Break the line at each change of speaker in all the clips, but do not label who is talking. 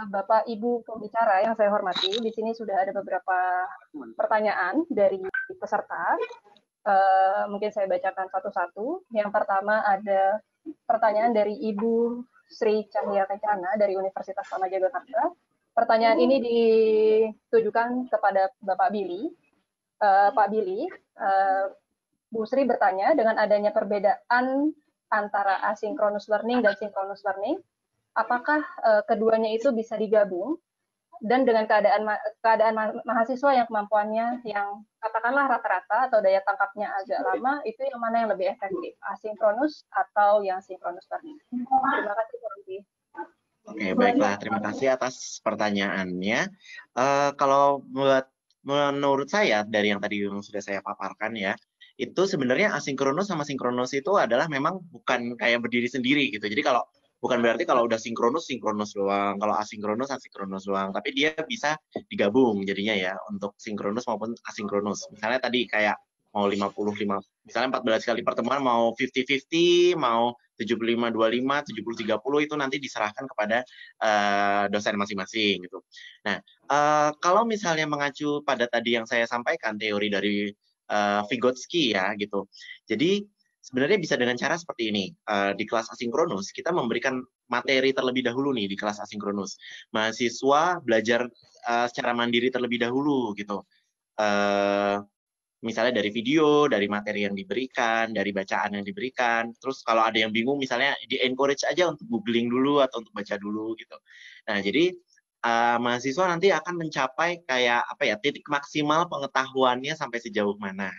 Bapak Ibu pembicara yang saya hormati, di sini sudah ada beberapa pertanyaan dari peserta. Mungkin saya bacakan satu-satu. Yang pertama ada pertanyaan dari Ibu Sri Cahya Kencana dari Universitas Padma Yogyakarta. Pertanyaan ini ditujukan kepada Bapak Billy. Pak Billy, Bu Sri bertanya, dengan adanya perbedaan antara asynchronous learning dan synchronous learning, apakah keduanya itu bisa digabung, dan dengan keadaan mahasiswa yang kemampuannya yang katakanlah rata-rata atau daya tangkapnya agak lama, itu yang mana yang lebih efektif, asinkronus atau yang sinkronus learning? Terima kasih, Bu Ruby.
Oke, baiklah. Terima kasih atas pertanyaannya. Kalau menurut saya, dari yang tadi sudah saya paparkan ya, itu sebenarnya asinkronus sama sinkronus itu adalah memang bukan kayak berdiri sendiri gitu. Jadi kalau bukan berarti kalau udah sinkronus, sinkronus doang. Kalau asinkronus, asinkronus doang. Tapi dia bisa digabung jadinya ya, untuk sinkronus maupun asinkronus. Misalnya tadi kayak mau 55, misalnya 14 kali pertemuan, mau 50-50, mau 75-25, 70-30, itu nanti diserahkan kepada dosen masing-masing gitu. Nah, kalau misalnya mengacu pada tadi yang saya sampaikan, teori dari Vygotsky ya gitu. Jadi sebenarnya bisa dengan cara seperti ini. Di kelas asinkronus kita memberikan materi terlebih dahulu nih di kelas asinkronus. Mahasiswa belajar secara mandiri terlebih dahulu gitu. Misalnya dari video, dari materi yang diberikan, dari bacaan yang diberikan. Terus kalau ada yang bingung, misalnya di-encourage aja untuk googling dulu atau untuk baca dulu gitu. Nah, jadi mahasiswa nanti akan mencapai kayak apa ya, titik maksimal pengetahuannya sampai sejauh mana.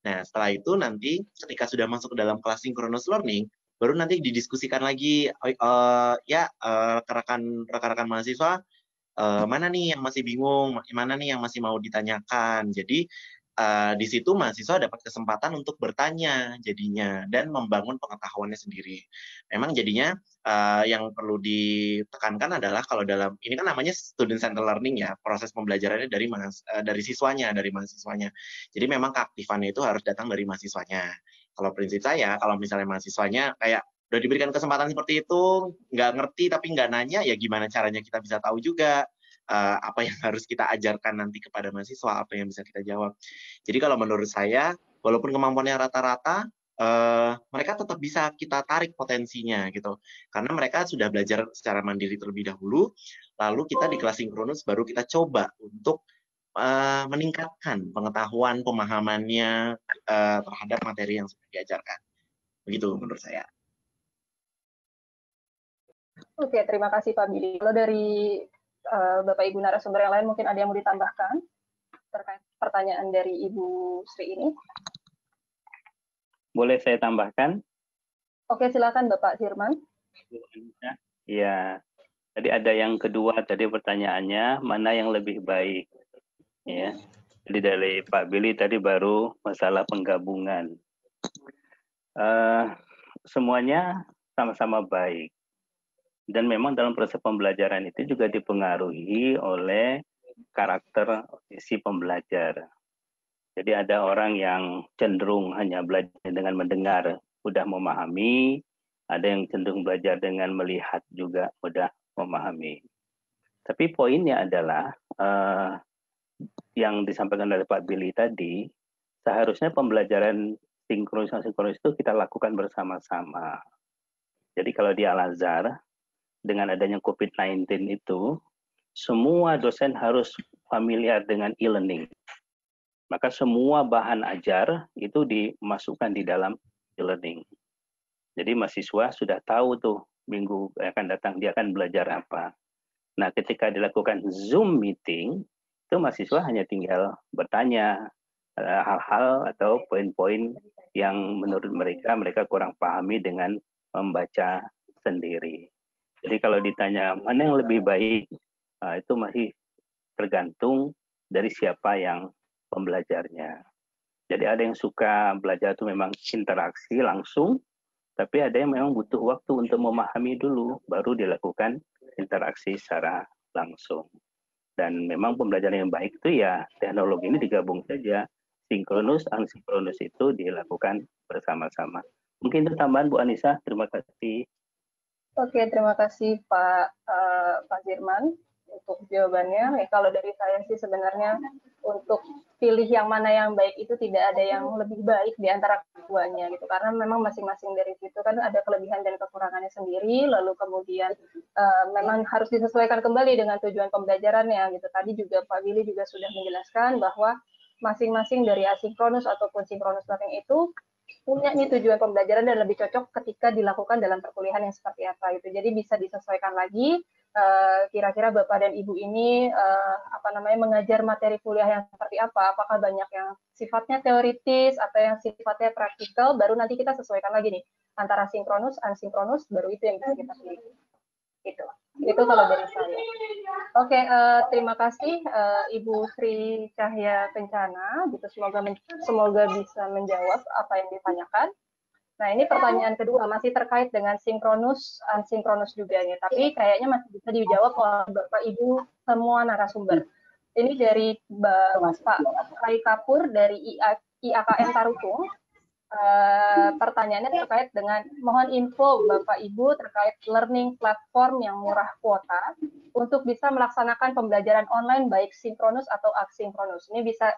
Nah, setelah itu nanti ketika sudah masuk ke dalam kelas synchronous learning, baru nanti didiskusikan lagi rekan-rekan mahasiswa, mana nih yang masih bingung, mana nih yang masih mau ditanyakan. Jadi di situ mahasiswa dapat kesempatan untuk bertanya jadinya dan membangun pengetahuannya sendiri. Memang jadinya yang perlu ditekankan adalah kalau dalam ini kan namanya student center learning ya, proses pembelajarannya dari siswanya, dari mahasiswanya. Jadi memang keaktifannya itu harus datang dari mahasiswanya. Kalau prinsip saya, kalau misalnya mahasiswanya kayak udah diberikan kesempatan seperti itu, nggak ngerti tapi nggak nanya, ya gimana caranya kita bisa tahu juga apa yang harus kita ajarkan nanti kepada mahasiswa, apa yang bisa kita jawab. Jadi kalau menurut saya, walaupun kemampuannya rata-rata, mereka tetap bisa kita tarik potensinya gitu. Karena mereka sudah belajar secara mandiri terlebih dahulu, lalu kita di kelas sinkronus baru kita coba untuk meningkatkan pengetahuan, pemahamannya terhadap materi yang sudah diajarkan. Begitu menurut saya.
Oke, terima kasih Pak Billy. Kalau dari Bapak Ibu narasumber yang lain mungkin ada yang mau ditambahkan terkait pertanyaan dari Ibu Sri ini?
Boleh saya tambahkan?
Oke, silakan Bapak Firman.
Ya, tadi ada yang kedua tadi pertanyaannya, mana yang lebih baik? Ya, jadi dari Pak Billy tadi baru masalah penggabungan. Semuanya sama-sama baik. Dan memang dalam proses pembelajaran itu juga dipengaruhi oleh karakter si pembelajar. Jadi ada orang yang cenderung hanya belajar dengan mendengar, mudah memahami. Ada yang cenderung belajar dengan melihat juga mudah memahami. Tapi poinnya adalah yang disampaikan oleh Pak Billy tadi, seharusnya pembelajaran sinkronis itu kita lakukan bersama-sama. Jadi kalau di Al-Azhar, dengan adanya COVID-19 itu, semua dosen harus familiar dengan e-learning. Maka semua bahan ajar itu dimasukkan di dalam e-learning. Jadi mahasiswa sudah tahu tuh minggu akan datang dia akan belajar apa. Nah, ketika dilakukan Zoom meeting, itu mahasiswa hanya tinggal bertanya hal-hal atau poin-poin yang menurut mereka kurang pahami dengan membaca sendiri. Jadi kalau ditanya mana yang lebih baik, itu masih tergantung dari siapa yang pembelajarnya. Jadi ada yang suka belajar itu memang interaksi langsung, tapi ada yang memang butuh waktu untuk memahami dulu, baru dilakukan interaksi secara langsung. Dan memang pembelajaran yang baik itu ya teknologi ini digabung saja, sinkronus, asinkronus itu dilakukan bersama-sama. Mungkin itu tambahan Bu Anissa, terima kasih.
Oke, terima kasih Pak Firman untuk jawabannya. Kalau dari saya sih sebenarnya untuk pilih yang mana yang baik itu tidak ada yang lebih baik di antara keduanya gitu, karena memang masing-masing dari situ kan ada kelebihan dan kekurangannya sendiri. Lalu kemudian memang harus disesuaikan kembali dengan tujuan pembelajarannya gitu. Tadi juga Pak Willy juga sudah menjelaskan bahwa masing-masing dari asinkronus ataupun sinkronus learning itu punya nih tujuan pembelajaran dan lebih cocok ketika dilakukan dalam perkuliahan yang seperti apa gitu. Jadi bisa disesuaikan lagi kira-kira Bapak dan Ibu ini mengajar materi kuliah yang seperti apa? Apakah banyak yang sifatnya teoritis atau yang sifatnya praktikal? Baru nanti kita sesuaikan lagi nih antara sinkronus, asinkronus, baru itu yang bisa kita pilih. Gitu. Itu kalau dari saya. Oke, terima kasih Ibu Sri Cahya Kencana. Gitu, semoga bisa menjawab apa yang ditanyakan. Nah, ini pertanyaan kedua, masih terkait dengan sinkronus, asinkronus juga nih. Tapi kayaknya masih bisa dijawab oleh Bapak Ibu semua narasumber. Ini dari Pak Rai Kapur dari IAKM Tarukung. Pertanyaannya terkait dengan mohon info Bapak Ibu terkait learning platform yang murah kuota untuk bisa melaksanakan pembelajaran online baik sinkronus atau asinkronus. Ini bisa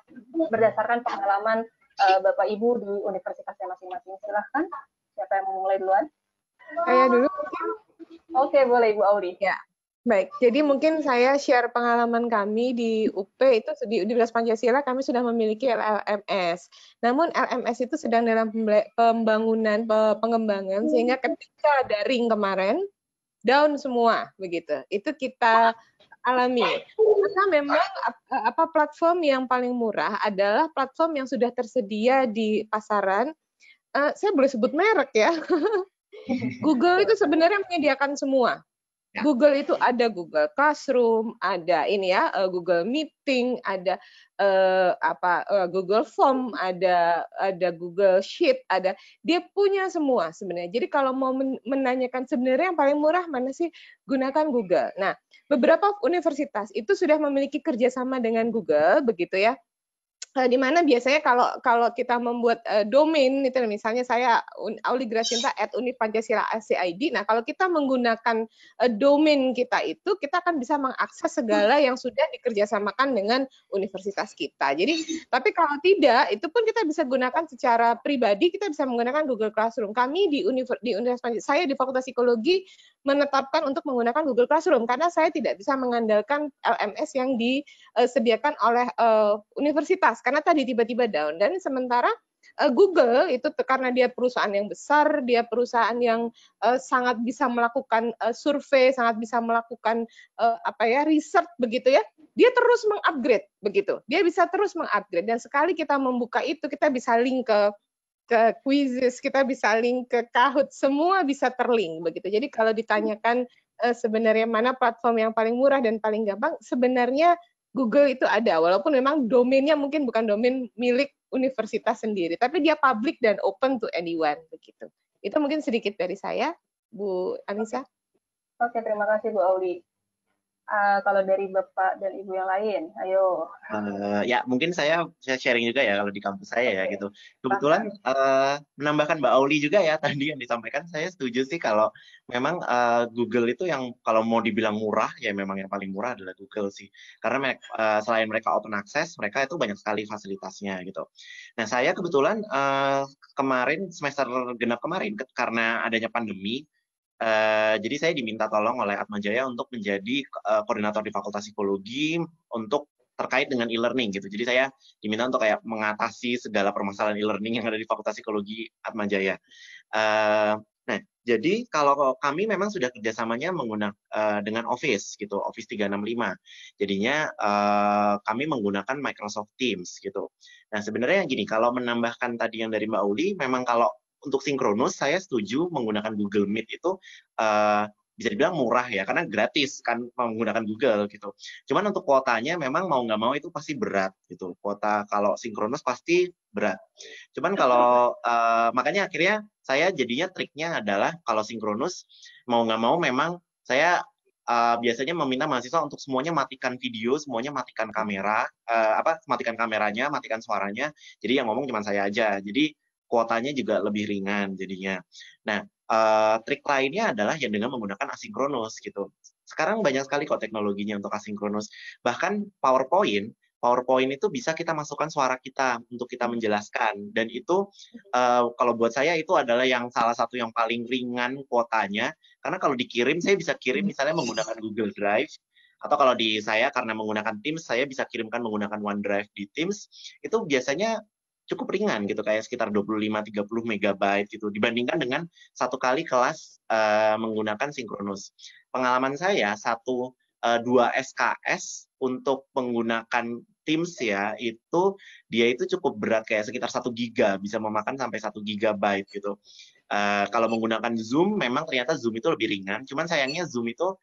berdasarkan pengalaman Bapak Ibu di universitasnya masing-masing. Silahkan, siapa yang mau mulai duluan?
Saya dulu mungkin.
Oke, boleh Ibu Auri.
Ya, baik. Jadi mungkin saya share pengalaman kami di UP itu di Universitas Pancasila kami sudah memiliki LMS. Namun LMS itu sedang dalam pembangunan, pengembangan sehingga ketika daring kemarin down semua begitu. Itu kita alami. Karena memang platform yang paling murah adalah platform yang sudah tersedia di pasaran. Saya boleh sebut merek ya. Google itu sebenarnya menyediakan semua. Google itu ada Google Classroom, ada ini ya Google Meeting, ada Google Form, ada Google Sheet, ada dia punya semua sebenarnya. Jadi kalau mau menanyakan sebenarnya yang paling murah mana sih, gunakan Google. Nah, beberapa universitas itu sudah memiliki kerjasama dengan Google begitu ya. Di mana biasanya kalau kita membuat domain itu misalnya saya Auli Gracinta @univpancasila.ac.id. Nah, kalau kita menggunakan domain kita itu kita akan bisa mengakses segala yang sudah dikerjasamakan dengan universitas kita. Jadi, tapi kalau tidak, itu pun kita bisa gunakan secara pribadi, kita bisa menggunakan Google Classroom. Kami di Universitas Pancasila, saya di Fakultas Psikologi menetapkan untuk menggunakan Google Classroom karena saya tidak bisa mengandalkan LMS yang disediakan oleh universitas karena tadi tiba-tiba down. Dan sementara Google itu karena dia perusahaan yang besar, dia perusahaan yang sangat bisa melakukan survei, sangat bisa melakukan research begitu ya. Dia terus mengupgrade begitu. Dia bisa terus mengupgrade dan sekali kita membuka itu kita bisa link ke quizzes, kita bisa link ke Kahoot, semua bisa terlink begitu. Jadi kalau ditanyakan sebenarnya mana platform yang paling murah dan paling gampang, sebenarnya Google itu ada, walaupun memang domainnya mungkin bukan domain milik universitas sendiri, tapi dia public dan open to anyone begitu. Itu mungkin sedikit dari saya, Bu Anissa.
Oke, terima kasih Bu Auli. Kalau dari Bapak dan Ibu yang lain, ayo.
Ya, mungkin saya sharing juga ya kalau di kampus saya ya gitu. Kebetulan menambahkan Mbak Auli juga ya tadi yang disampaikan, saya setuju sih kalau memang Google itu yang kalau mau dibilang murah ya memang yang paling murah adalah Google sih. Karena selain mereka open access, mereka itu banyak sekali fasilitasnya gitu. Nah, saya kebetulan kemarin semester genap kemarin karena adanya pandemi. Jadi saya diminta tolong oleh Atmajaya untuk menjadi koordinator di Fakultas Psikologi untuk terkait dengan e-learning gitu. Jadi saya diminta untuk kayak mengatasi segala permasalahan e-learning yang ada di Fakultas Psikologi Atmajaya. Nah, jadi kalau kami memang sudah kerjasamanya menggunakan dengan Office gitu, Office 365. Jadinya kami menggunakan Microsoft Teams gitu. Nah, sebenarnya gini, kalau menambahkan tadi yang dari Mbak Uli, memang kalau untuk sinkronus saya setuju menggunakan Google Meet itu bisa dibilang murah ya karena gratis kan menggunakan Google gitu. Cuman untuk kuotanya memang mau nggak mau itu pasti berat gitu. Kuota kalau sinkronus pasti berat. Cuman kalau makanya akhirnya saya jadinya triknya adalah kalau sinkronus mau nggak mau memang saya biasanya meminta mahasiswa untuk semuanya matikan video, semuanya matikan kamera, matikan kameranya, matikan suaranya. Jadi yang ngomong cuma saya aja. Jadi kuotanya juga lebih ringan jadinya. Nah, trik lainnya adalah yang dengan menggunakan asinkronus gitu. Sekarang banyak sekali kok teknologinya untuk asinkronus. Bahkan PowerPoint itu bisa kita masukkan suara kita untuk kita menjelaskan. Dan itu kalau buat saya itu adalah yang salah satu yang paling ringan kuotanya. Karena kalau dikirim, saya bisa kirim misalnya menggunakan Google Drive. Atau kalau di saya karena menggunakan Teams, saya bisa kirimkan menggunakan OneDrive di Teams. Itu biasanya cukup ringan gitu, kayak sekitar 25-30 megabyte gitu. Dibandingkan dengan satu kali kelas menggunakan sinkronus. Pengalaman saya, 2 SKS untuk menggunakan Teams ya, dia itu cukup berat, kayak sekitar 1 giga, bisa memakan sampai 1 gigabyte gitu. Kalau menggunakan Zoom, memang ternyata Zoom itu lebih ringan, cuman sayangnya Zoom itu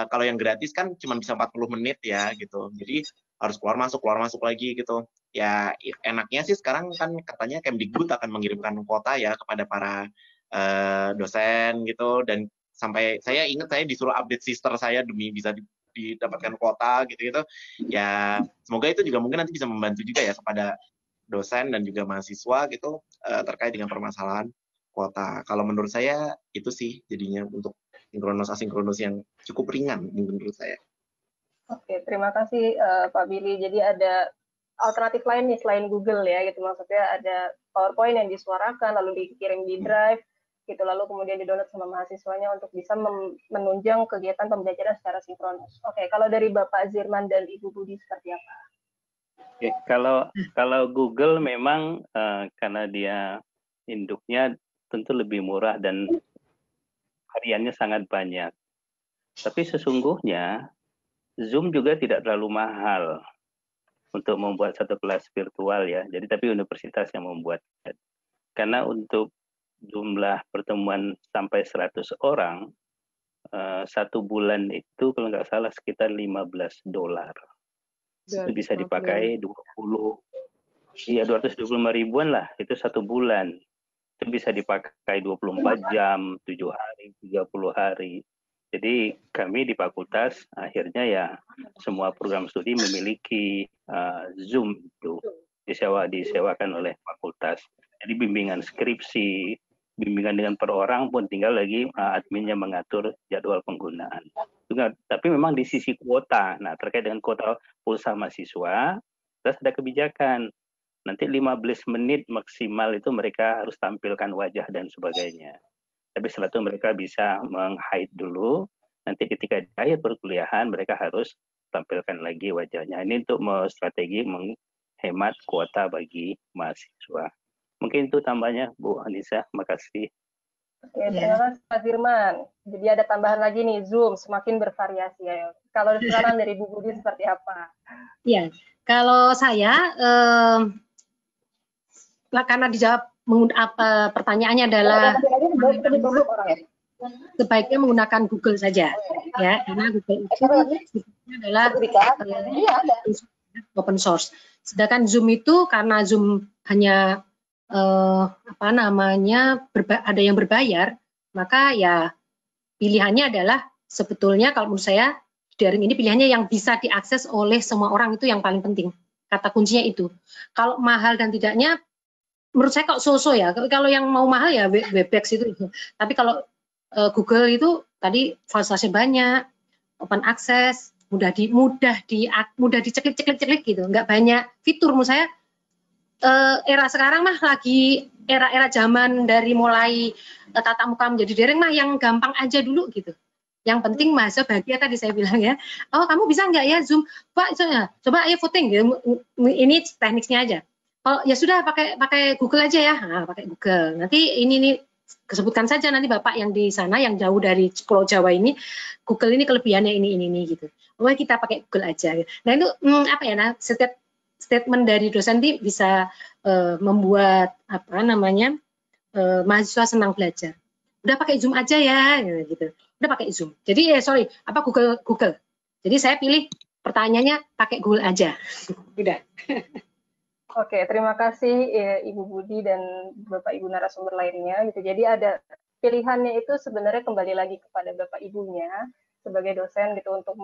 kalau yang gratis kan cuma bisa 40 menit ya gitu, jadi harus keluar masuk lagi gitu. Ya enaknya sih sekarang kan katanya Kemdikbud akan mengirimkan kuota ya kepada para dosen gitu, dan sampai saya ingat saya disuruh update sister saya demi bisa didapatkan kuota gitu-gitu. Ya semoga itu juga mungkin nanti bisa membantu juga ya kepada dosen dan juga mahasiswa gitu terkait dengan permasalahan kuota. Kalau menurut saya itu sih jadinya untuk sinkronus asinkronus yang cukup ringan menurut saya.
Oke, terima kasih Pak Billy. Jadi ada alternatif lain nih selain Google ya, gitu, maksudnya ada PowerPoint yang disuarakan lalu dikirim di Drive gitu, lalu kemudian di-download sama mahasiswanya untuk bisa menunjang kegiatan pembelajaran secara sinkronus. Oke, kalau dari Bapak Zirman dan Ibu Budi seperti apa?
Oke, kalau Google memang karena dia induknya tentu lebih murah dan hariannya sangat banyak. Tapi sesungguhnya Zoom juga tidak terlalu mahal untuk membuat satu kelas virtual ya. Jadi tapi universitas yang membuat. Karena untuk jumlah pertemuan sampai 100 orang, satu bulan itu kalau nggak salah sekitar $15. Itu bisa dipakai 225 ribuan lah, itu satu bulan. Itu bisa dipakai 24 jam, 7 hari, 30 hari. Jadi kami di fakultas akhirnya ya semua program studi memiliki Zoom itu disewakan oleh fakultas. Jadi bimbingan skripsi, bimbingan dengan per orang pun tinggal lagi adminnya mengatur jadwal penggunaan. Tapi memang di sisi kuota, nah terkait dengan kuota pulsa mahasiswa, terus ada kebijakan. Nanti 15 menit maksimal itu mereka harus tampilkan wajah dan sebagainya. Tapi setelah itu mereka bisa meng-hide dulu, nanti ketika di akhir perkuliahan mereka harus tampilkan lagi wajahnya. Ini untuk strategi menghemat kuota bagi mahasiswa. Mungkin itu tambahnya Bu Anissa, makasih.
Oke, terima kasih Pak Firman. Jadi ada tambahan lagi nih, Zoom semakin bervariasi ya. Kalau sekarang dari Bu Budi seperti apa?
Ya, kalau saya karena dijawab pertanyaannya adalah sebaiknya menggunakan Google saja ya, karena Google itu adalah open source. Sedangkan Zoom itu karena Zoom hanya ada yang berbayar, maka ya pilihannya adalah sebetulnya kalau menurut saya daring ini pilihannya yang bisa diakses oleh semua orang, itu yang paling penting. Kata kuncinya itu. Kalau mahal dan tidaknya menurut saya kok so-so ya. Kalau yang mau mahal ya Webex itu. Tapi kalau Google itu tadi fasilitasnya banyak, open access, mudah diceklik-ceklik gitu. Nggak banyak fitur menurut saya. Era sekarang mah lagi era zaman dari mulai tatap muka menjadi daring mah yang gampang aja dulu gitu. Yang penting mahasiswa bahagia tadi saya bilang ya. Oh kamu bisa nggak ya Zoom? Pak coba ayo voting gitu. Ini tekniknya aja. Oh ya sudah pakai Google aja ya. Nah, pakai Google. Nanti ini sebutkan saja nanti Bapak yang di sana yang jauh dari Pulau Jawa ini, Google ini kelebihannya ini gitu. Oh kita pakai Google aja. Nah itu apa ya? Nah setiap statement dari dosen ini bisa membuat mahasiswa senang belajar. Udah pakai Zoom aja ya, gitu. Udah pakai Zoom. Jadi Google. Jadi saya pilih pertanyaannya pakai Google aja. Udah.
Oke, terima kasih Ibu Budi dan Bapak Ibu narasumber lainnya. Gitu. Jadi ada pilihannya itu sebenarnya kembali lagi kepada Bapak Ibunya sebagai dosen gitu untuk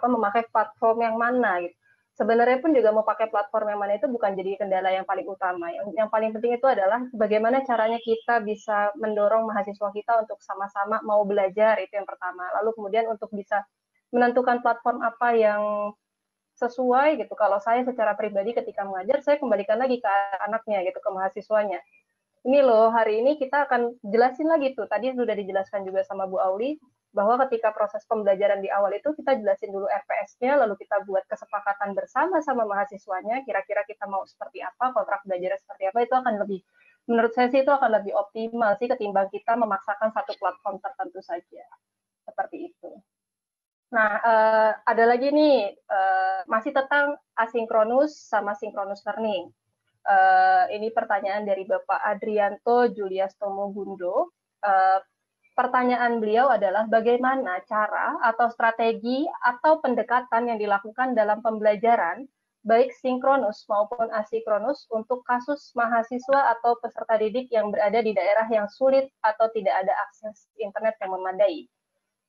memakai platform yang mana gitu. sebenarnya pun juga mau pakai platform yang mana itu bukan jadi kendala yang paling utama. Yang paling penting itu adalah bagaimana caranya kita bisa mendorong mahasiswa kita untuk sama-sama mau belajar, itu yang pertama. Lalu kemudian untuk bisa menentukan platform apa yang sesuai gitu. Kalau saya secara pribadi ketika mengajar, saya kembalikan lagi ke anaknya gitu, ke mahasiswanya. Ini loh, hari ini kita akan jelasin lagi tuh. Tadi sudah dijelaskan juga sama Bu Auli, bahwa ketika proses pembelajaran di awal itu kita jelasin dulu RPS-nya, lalu kita buat kesepakatan bersama sama mahasiswanya, kira-kira kita mau seperti apa, kontrak belajarnya seperti apa, itu akan lebih, menurut saya sih itu akan lebih optimal sih ketimbang kita memaksakan satu platform tertentu saja. Seperti itu. Nah, ada lagi nih, masih tentang asinkronus sama sinkronus learning. Ini pertanyaan dari Bapak Adrianto Juliastomo Gundo. Pertanyaan beliau adalah bagaimana cara atau strategi atau pendekatan yang dilakukan dalam pembelajaran baik sinkronus maupun asinkronus untuk kasus mahasiswa atau peserta didik yang berada di daerah yang sulit atau tidak ada akses internet yang memadai.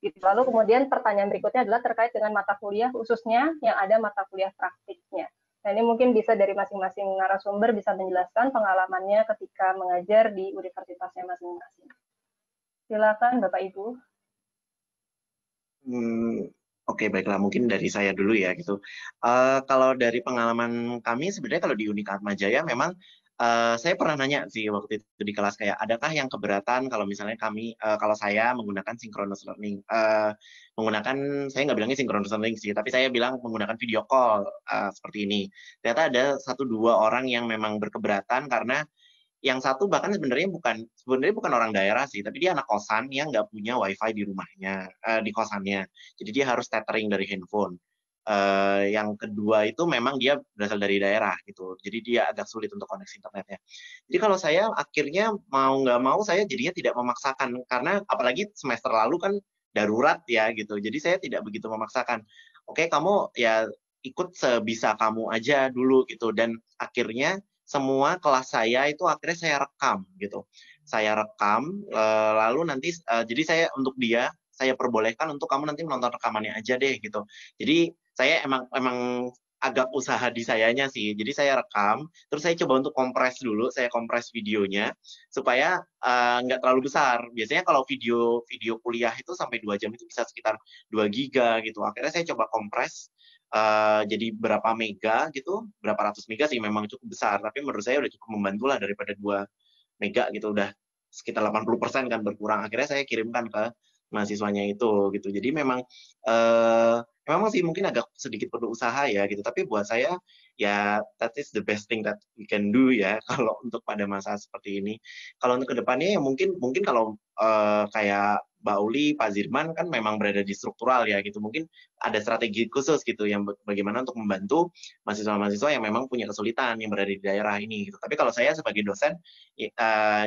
Gitu. Lalu kemudian pertanyaan berikutnya adalah terkait dengan mata kuliah khususnya yang ada mata kuliah praktiknya. Nah, ini mungkin bisa dari masing-masing narasumber bisa menjelaskan pengalamannya ketika mengajar di universitasnya masing-masing. Silakan Bapak Ibu.
Oke, baiklah. Mungkin dari saya dulu ya gitu. Kalau dari pengalaman kami sebenarnya kalau di Unika Atmajaya memang saya pernah nanya sih waktu itu di kelas kayak adakah yang keberatan kalau misalnya kami kalau saya menggunakan synchronous learning, menggunakan saya nggak bilangnya synchronous learning sih, tapi saya bilang menggunakan video call seperti ini. Ternyata ada 1-2 orang yang memang berkeberatan karena yang satu bahkan sebenarnya bukan orang daerah sih, tapi dia anak kosan yang nggak punya wifi di rumahnya, di kosannya. Jadi dia harus tethering dari handphone. Yang kedua itu memang dia berasal dari daerah gitu, jadi dia agak sulit untuk koneksi internetnya. Jadi kalau saya akhirnya mau nggak mau saya jadinya tidak memaksakan, karena apalagi semester lalu kan darurat ya gitu, jadi saya tidak begitu memaksakan. Oke, kamu ya ikut sebisa kamu aja dulu gitu, dan akhirnya semua kelas saya itu akhirnya saya rekam gitu. Saya rekam, lalu nanti jadi saya untuk dia saya perbolehkan untuk kamu nanti menonton rekamannya aja deh gitu. Jadi saya emang agak usaha di sayanya sih. Jadi saya rekam, terus saya coba untuk kompres dulu, saya kompres videonya supaya nggak terlalu besar. Biasanya kalau video kuliah itu sampai 2 jam itu bisa sekitar 2 giga gitu. Akhirnya saya coba kompres jadi berapa mega gitu, berapa ratus mega sih memang cukup besar, tapi menurut saya udah cukup membantu lah daripada 2 mega gitu, udah sekitar 80% kan berkurang. Akhirnya saya kirimkan ke mahasiswanya itu gitu. Jadi memang sih mungkin agak sedikit perlu usaha ya gitu, tapi buat saya ya that is the best thing that we can do ya kalau untuk pada masa seperti ini. Kalau untuk kedepannya ya mungkin kalau kayak Mbak Uli, Pak Zirman kan memang berada di struktural ya gitu. Mungkin ada strategi khusus gitu yang bagaimana untuk membantu mahasiswa-mahasiswa yang memang punya kesulitan yang berada di daerah ini gitu. Tapi kalau saya sebagai dosen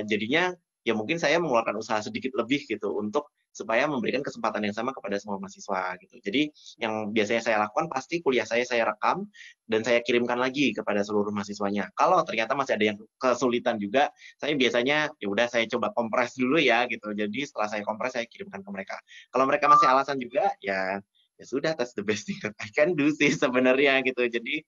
jadinya ya mungkin saya mengeluarkan usaha sedikit lebih gitu untuk supaya memberikan kesempatan yang sama kepada semua mahasiswa gitu. Jadi yang biasanya saya lakukan pasti kuliah saya rekam dan saya kirimkan lagi kepada seluruh mahasiswanya. Kalau ternyata masih ada yang kesulitan juga, saya biasanya ya udah saya coba kompres dulu ya gitu. Jadi setelah saya kompres saya kirimkan ke mereka. Kalau mereka masih alasan juga ya sudah, that's the best thing that I can do sih sebenarnya gitu. Jadi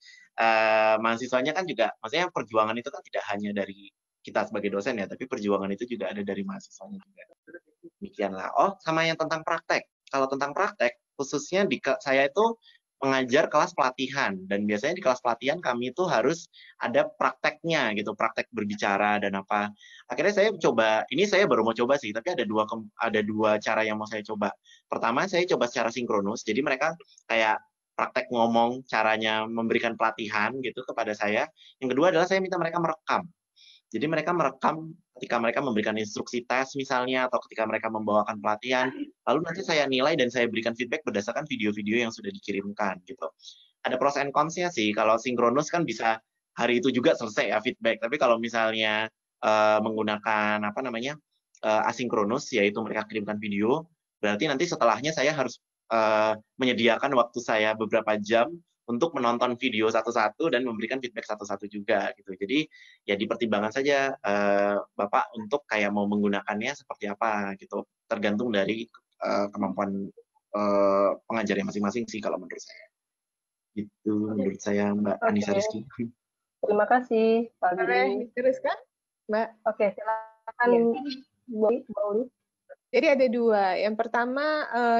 mahasiswanya kan juga, maksudnya perjuangan itu kan tidak hanya dari kita sebagai dosen ya, tapi perjuangan itu juga ada dari mahasiswanya juga. Demikianlah. Oh, sama yang tentang praktek. Kalau tentang praktek, khususnya di saya itu mengajar kelas pelatihan, dan biasanya di kelas pelatihan kami itu harus ada prakteknya gitu, praktek berbicara dan apa. Akhirnya saya coba, ini saya baru mau coba sih, tapi ada dua cara yang mau saya coba. Pertama, saya coba secara sinkronus, jadi mereka kayak praktek ngomong, caranya memberikan pelatihan gitu kepada saya. Yang kedua adalah saya minta mereka merekam. Jadi mereka merekam ketika mereka memberikan instruksi tes misalnya, atau ketika mereka membawakan pelatihan, lalu nanti saya nilai dan saya berikan feedback berdasarkan video-video yang sudah dikirimkan gitu. Ada pros and cons-nya sih. Kalau sinkronus kan bisa hari itu juga selesai ya feedback, tapi kalau misalnya menggunakan asinkronus, yaitu mereka kirimkan video, berarti nanti setelahnya saya harus menyediakan waktu saya beberapa jam untuk menonton video satu-satu dan memberikan feedback satu-satu juga gitu. Jadi ya dipertimbangkan saja Bapak untuk kayak mau menggunakannya seperti apa gitu. Tergantung dari kemampuan pengajarnya masing-masing sih kalau menurut saya. Gitu menurut saya Mbak Anissa
Oke,
Rizky.
terima kasih Pak
Boleh
Billy.
diteruskan, Mbak?
Oke, silakan
Iya.
Bu Uli.
Jadi ada dua. Yang pertama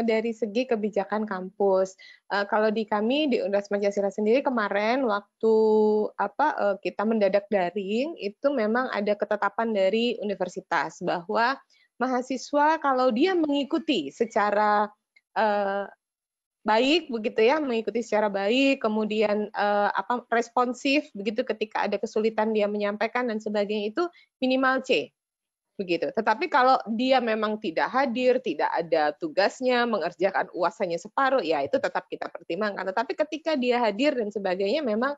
dari segi kebijakan kampus. Kalau di kami di Universitas Pancasila sendiri kemarin waktu kita mendadak daring itu memang ada ketetapan dari universitas bahwa mahasiswa kalau dia mengikuti secara baik begitu ya, mengikuti secara baik, kemudian responsif begitu ketika ada kesulitan dia menyampaikan dan sebagainya itu minimal C. Begitu. Tetapi kalau dia memang tidak hadir, tidak ada tugasnya, mengerjakan UAS hanya separuh, ya itu tetap kita pertimbangkan. Tetapi ketika dia hadir dan sebagainya, memang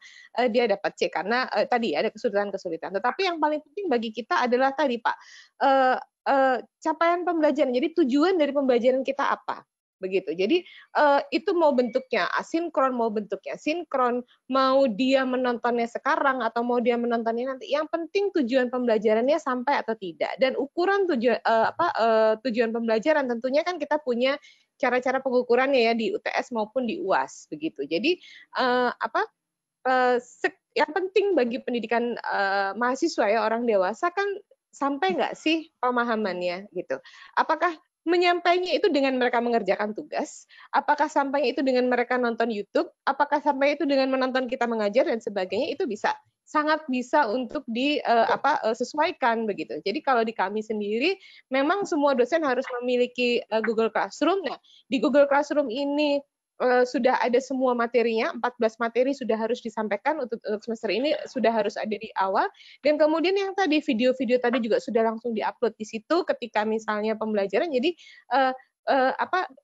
dia dapat C karena tadi ada kesulitan-kesulitan. Tetapi yang paling penting bagi kita adalah tadi Pak, capaian pembelajaran. Jadi tujuan dari pembelajaran kita apa? Begitu. Jadi itu mau bentuknya asinkron, mau bentuknya sinkron, mau dia menontonnya sekarang atau mau dia menontonnya nanti. Yang penting tujuan pembelajarannya sampai atau tidak. Dan ukuran tujuan pembelajaran tentunya kan kita punya cara-cara pengukurannya ya di UTS maupun di UAS begitu. Jadi yang penting bagi pendidikan mahasiswa ya orang dewasa kan sampai nggak sih pemahamannya gitu. Apakah menyampainya itu dengan mereka mengerjakan tugas, apakah sampainya itu dengan mereka nonton YouTube, apakah sampai itu dengan menonton kita mengajar dan sebagainya, itu sangat bisa untuk disesuaikan begitu. Jadi kalau di kami sendiri memang semua dosen harus memiliki Google Classroom. Nah, di Google Classroom ini sudah ada semua materinya, 14 materi sudah harus disampaikan untuk semester ini, sudah harus ada di awal. Dan kemudian yang tadi video-video tadi juga sudah langsung diupload di situ ketika misalnya pembelajaran. Jadi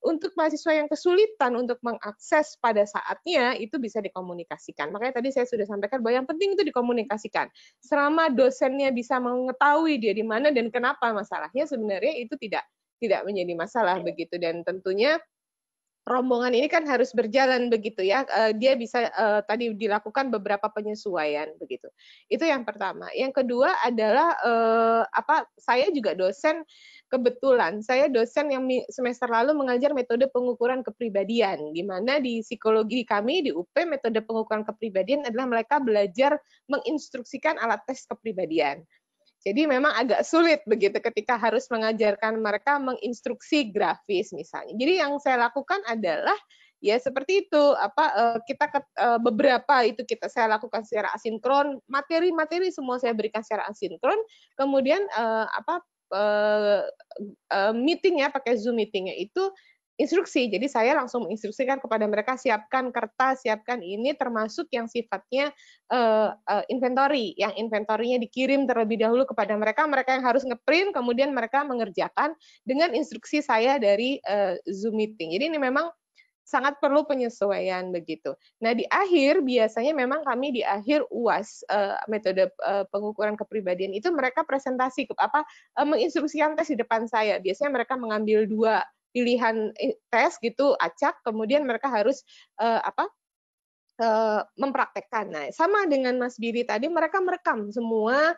untuk mahasiswa yang kesulitan untuk mengakses pada saatnya itu bisa dikomunikasikan. Makanya tadi saya sudah sampaikan bahwa yang penting itu dikomunikasikan. Selama dosennya bisa mengetahui dia di mana dan kenapa masalahnya, sebenarnya itu tidak menjadi masalah begitu. Dan tentunya rombongan ini kan harus berjalan begitu ya. Dia bisa tadi dilakukan beberapa penyesuaian begitu. Itu yang pertama. Yang kedua adalah saya juga dosen, kebetulan saya dosen yang semester lalu mengajar metode pengukuran kepribadian, di mana di psikologi kami di UP metode pengukuran kepribadian adalah mereka belajar menginstruksikan alat tes kepribadian. Jadi memang agak sulit begitu ketika harus mengajarkan mereka menginstruksi grafis misalnya. Jadi yang saya lakukan adalah ya seperti itu, beberapa itu saya lakukan secara asinkron, materi-materi semua saya berikan secara asinkron, kemudian meetingnya pakai Zoom meetingnya itu instruksi. Jadi saya langsung menginstruksikan kepada mereka, siapkan kertas, siapkan ini, termasuk yang sifatnya inventory. Yang inventorinya dikirim terlebih dahulu kepada mereka, mereka yang harus ngeprint, kemudian mereka mengerjakan dengan instruksi saya dari Zoom meeting. Jadi ini memang sangat perlu penyesuaian begitu. Nah di akhir biasanya memang kami di akhir UAS metode pengukuran kepribadian itu mereka presentasi menginstruksikan tes di depan saya. Biasanya mereka mengambil 2 pilihan tes gitu acak, kemudian mereka harus mempraktekkan. Nah sama dengan Mas Biri tadi, mereka merekam semua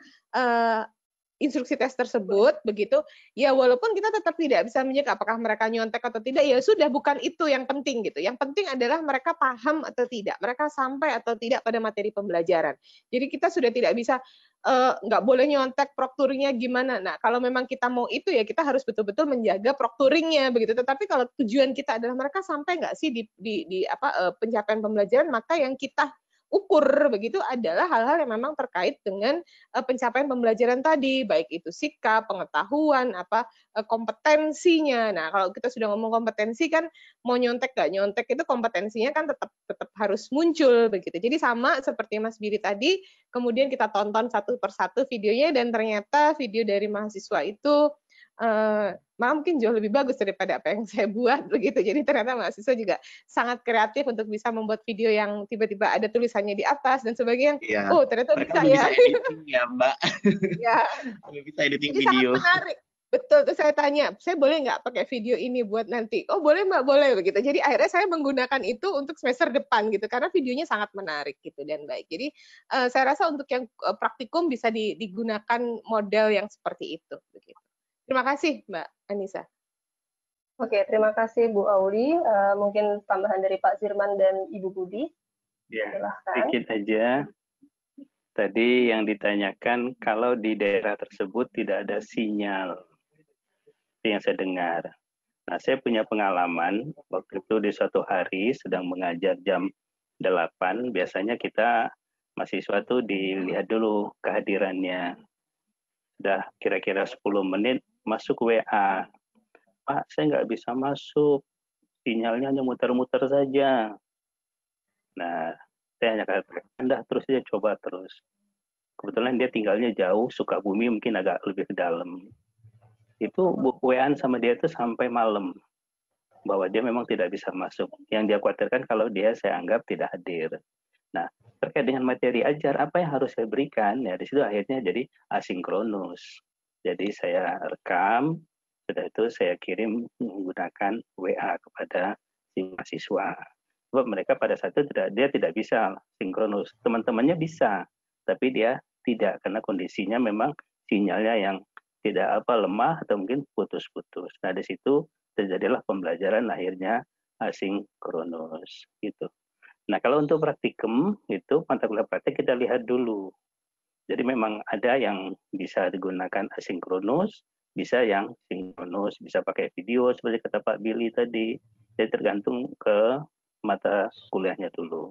instruksi tes tersebut begitu ya, walaupun kita tetap tidak bisa menjaga apakah mereka nyontek atau tidak, ya sudah, bukan itu yang penting gitu. Yang penting adalah mereka paham atau tidak, mereka sampai atau tidak pada materi pembelajaran. Jadi kita sudah tidak bisa nggak boleh nyontek, prokturingnya gimana. Nah kalau memang kita mau itu ya kita harus betul-betul menjaga prokturingnya begitu. Tetapi kalau tujuan kita adalah mereka sampai nggak sih di pencapaian pembelajaran, maka yang kita ukur begitu adalah hal-hal yang memang terkait dengan pencapaian pembelajaran tadi, baik itu sikap, pengetahuan, kompetensinya. Nah, kalau kita sudah ngomong kompetensi kan mau nyontek nggak nyontek itu kompetensinya kan tetap harus muncul begitu. Jadi sama seperti Mas Biri tadi, kemudian kita tonton satu persatu videonya dan ternyata video dari mahasiswa itu malah mungkin jauh lebih bagus daripada apa yang saya buat begitu. Jadi ternyata mahasiswa juga sangat kreatif untuk bisa membuat video yang tiba-tiba ada tulisannya di atas dan sebagainya.
Ya,
Oh ternyata
mereka
bisa ya.
Bisa editing ya Mbak.
Ya.
Bisa editing
jadi
video.
Sangat menarik. Betul, terus saya tanya, saya boleh nggak pakai video ini buat nanti? Oh boleh Mbak, boleh begitu. Jadi akhirnya saya menggunakan itu untuk semester depan gitu, karena videonya sangat menarik gitu dan baik. Jadi saya rasa untuk yang praktikum bisa digunakan model yang seperti itu. Begitu. Terima kasih Mbak Anissa.
Oke, terima kasih Bu Auli. Mungkin tambahan dari Pak Zirman dan Ibu Budi.
Ya,
Silahkan.
sedikit aja. Tadi yang ditanyakan kalau di daerah tersebut tidak ada sinyal, itu yang saya dengar. Nah, saya punya pengalaman waktu itu di suatu hari sedang mengajar jam 8, biasanya kita mahasiswa tuh dilihat dulu kehadirannya. Sudah kira-kira 10 menit masuk WA. Pak, saya nggak bisa masuk, sinyalnya hanya muter-muter saja. Nah, saya hanya katakan, Anda terus saja coba terus. Kebetulan dia tinggalnya jauh, Sukabumi mungkin agak lebih ke dalam. Itu WA-an sama dia itu sampai malam, bahwa dia memang tidak bisa masuk. Yang dia khawatirkan kalau dia saya anggap tidak hadir. Nah, terkait dengan materi ajar, apa yang harus saya berikan? Ya, di situ akhirnya jadi asinkronus. Jadi saya rekam, setelah itu saya kirim menggunakan WA kepada si mahasiswa. Sebab mereka pada saat itu dia tidak bisa sinkronus. Teman-temannya bisa, tapi dia tidak karena kondisinya memang sinyalnya yang tidak lemah atau mungkin putus-putus. Nah, di situ terjadilah pembelajaran akhirnya asinkronus gitu. Nah, kalau untuk praktikum itu mata kuliah praktik kita lihat dulu. Jadi memang ada yang bisa digunakan asinkronus, bisa yang sinkronus, bisa pakai video seperti kata Pak Billy tadi. Jadi tergantung ke mata kuliahnya dulu.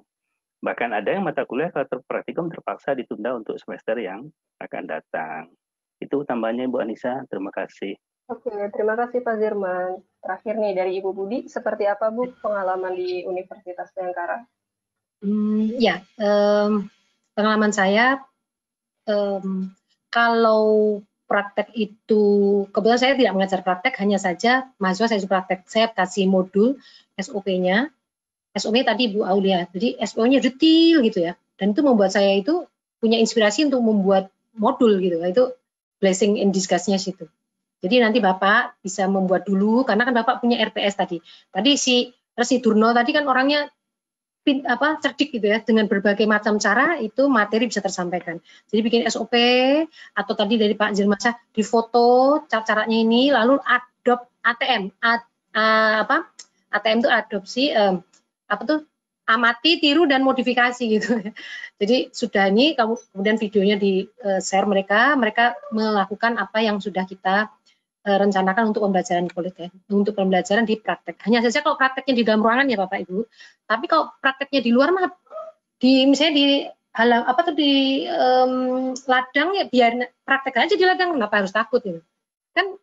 Bahkan ada yang mata kuliah kalau praktikum terpaksa ditunda untuk semester yang akan datang. Itu tambahannya Ibu Anissa, terima kasih.
Oke, terima kasih Pak Zirman. Terakhir nih dari Ibu Budi, seperti apa Bu pengalaman di Universitas Bayangkara?
Ya, pengalaman saya kalau praktek itu, kebetulan saya tidak mengajar praktek, hanya saja mahasiswa saya praktek, saya kasih modul SOP-nya, SOP tadi Bu Aulia, jadi SOP-nya detail gitu ya, dan itu membuat saya itu punya inspirasi untuk membuat modul gitu, itu blessing in disguise-nya situ. Jadi nanti Bapak bisa membuat dulu, karena kan Bapak punya RPS tadi. Tadi si Resi Durno tadi kan orangnya cerdik gitu ya, dengan berbagai macam cara itu materi bisa tersampaikan. Jadi bikin SOP atau tadi dari Pak Zirmansyah di foto caranya ini, lalu adopt ATM, ATM itu adopsi amati, tiru dan modifikasi gitu. Jadi sudah ini kemudian videonya di share mereka melakukan apa yang sudah kita rencanakan untuk pembelajaran politeknik, untuk pembelajaran di praktek. Hanya saja kalau prakteknya di dalam ruangan ya Bapak Ibu, tapi kalau prakteknya di luar mah misalnya di di ladang ya biar praktek aja di ladang, kenapa harus takut gitu. Kan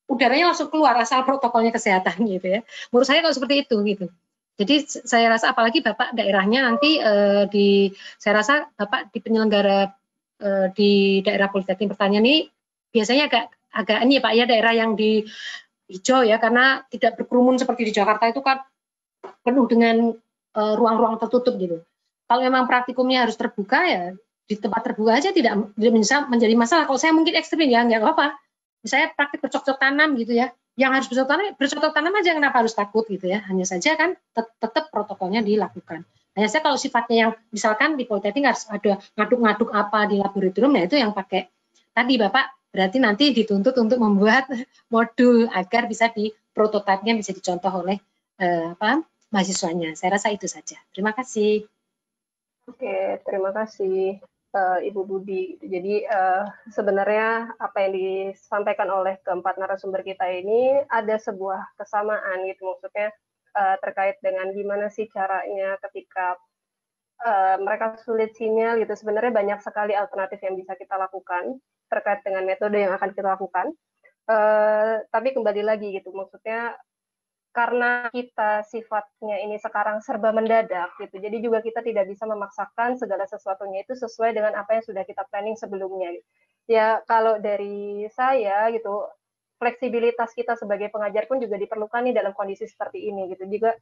udaranya langsung keluar asal protokolnya kesehatan gitu ya. Menurut saya kalau seperti itu gitu. Jadi saya rasa apalagi Bapak daerahnya nanti saya rasa Bapak di penyelenggara di daerah Politeknik Pertanian ini biasanya agak ini ya Pak ya, daerah yang di hijau ya, karena tidak berkerumun seperti di Jakarta itu kan penuh dengan ruang-ruang tertutup gitu. Kalau memang praktikumnya harus terbuka ya di tempat terbuka aja tidak bisa menjadi masalah. Kalau saya mungkin ekstrim ya nggak apa-apa. Misalnya praktik bercocok tanam gitu ya, yang harus bercocok tanam aja, kenapa harus takut gitu ya. Hanya saja kan tetap protokolnya dilakukan. Hanya saja kalau sifatnya yang misalkan di Politeknik harus ada ngaduk-ngaduk apa di laboratorium, ya itu yang pakai tadi Bapak berarti nanti dituntut untuk membuat modul agar bisa prototipenya bisa dicontoh oleh mahasiswanya. Saya rasa itu saja. Terima kasih.
Oke, terima kasih Ibu Budi. Jadi sebenarnya apa yang disampaikan oleh keempat narasumber kita ini ada sebuah kesamaan gitu, maksudnya terkait dengan gimana sih caranya ketika mereka sulit sinyal gitu. Sebenarnya banyak sekali alternatif yang bisa kita lakukan terkait dengan metode yang akan kita lakukan. Tapi kembali lagi gitu, maksudnya karena kita sifatnya ini sekarang serba mendadak gitu, jadi juga kita tidak bisa memaksakan segala sesuatunya itu sesuai dengan apa yang sudah kita planning sebelumnya. Ya kalau dari saya gitu, fleksibilitas kita sebagai pengajar pun juga diperlukan nih dalam kondisi seperti ini gitu. Juga